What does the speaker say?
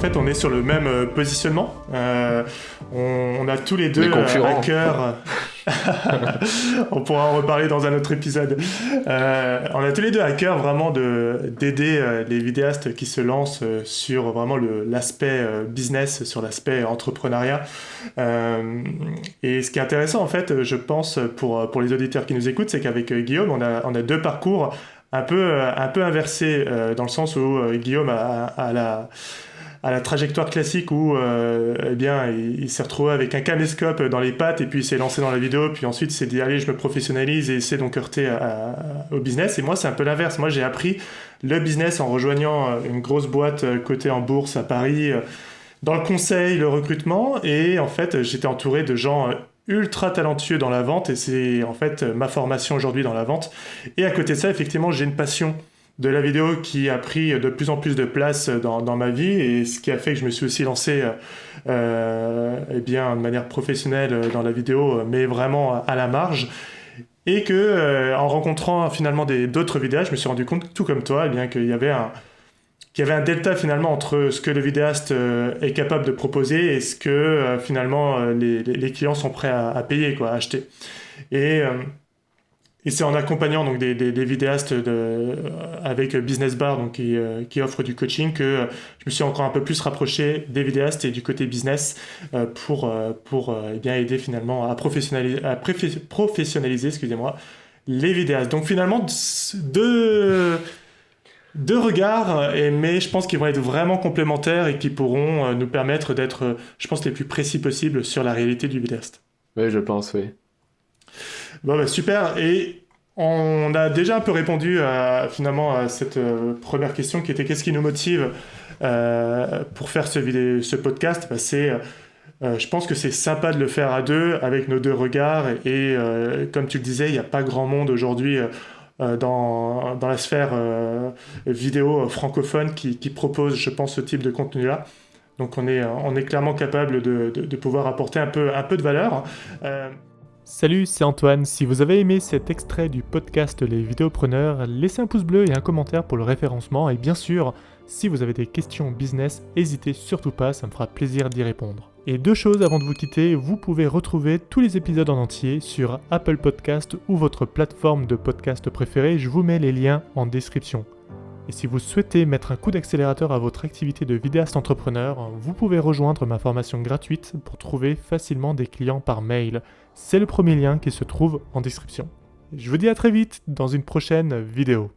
fait, on est sur le même positionnement. On a tous les deux à cœur. On pourra en reparler dans un autre épisode. On a tous les deux à cœur vraiment d'aider les vidéastes qui se lancent sur vraiment l'aspect business, sur l'aspect entrepreneuriat. Et ce qui est intéressant en fait, je pense pour les auditeurs qui nous écoutent, c'est qu'avec Guillaume, on a deux parcours un peu inversés dans le sens où Guillaume a la trajectoire classique où eh bien, il s'est retrouvé avec un caméscope dans les pattes et puis il s'est lancé dans la vidéo, puis ensuite il s'est dit allez, je me professionnalise et essaie donc heurter au business. Et moi c'est un peu l'inverse, moi j'ai appris le business en rejoignant une grosse boîte cotée en bourse à Paris, dans le conseil, le recrutement, et en fait j'étais entouré de gens ultra talentueux dans la vente et c'est en fait ma formation aujourd'hui dans la vente. Et à côté de ça, effectivement, j'ai une passion de la vidéo qui a pris de plus en plus de place dans ma vie et ce qui a fait que je me suis aussi lancé eh bien, de manière professionnelle dans la vidéo, mais vraiment à la marge. Et que en rencontrant finalement d'autres vidéastes, je me suis rendu compte, tout comme toi, eh bien, qu'il y avait un delta finalement entre ce que le vidéaste est capable de proposer et ce que finalement les clients sont prêts à payer, quoi, à acheter. Et c'est en accompagnant donc des vidéastes avec Business Bar donc, qui offre du coaching que je me suis encore un peu plus rapproché des vidéastes et du côté business pour eh bien aider finalement à professionnaliser excusez-moi, les vidéastes. Donc finalement, deux regards, mais je pense qu'ils vont être vraiment complémentaires et qui pourront nous permettre d'être, je pense, les plus précis possibles sur la réalité du vidéaste. Oui, je pense, oui. Bon, bah, super. Et on a déjà un peu répondu finalement à cette première question qui était qu'est-ce qui nous motive pour faire ce podcast. Bah, je pense que c'est sympa de le faire à deux avec nos deux regards et comme tu le disais, il n'y a pas grand monde aujourd'hui dans la sphère vidéo francophone qui propose, je pense, ce type de contenu-là. Donc on est clairement capable de pouvoir apporter un peu de valeur. Salut, c'est Antoine. Si vous avez aimé cet extrait du podcast Les Vidéopreneurs, laissez un pouce bleu et un commentaire pour le référencement. Et bien sûr, si vous avez des questions business, n'hésitez surtout pas, ça me fera plaisir d'y répondre. Et deux choses avant de vous quitter, vous pouvez retrouver tous les épisodes en entier sur Apple Podcast ou votre plateforme de podcast préférée. Je vous mets les liens en description. Et si vous souhaitez mettre un coup d'accélérateur à votre activité de vidéaste entrepreneur, vous pouvez rejoindre ma formation gratuite pour trouver facilement des clients par mail. C'est le premier lien qui se trouve en description. Je vous dis à très vite dans une prochaine vidéo.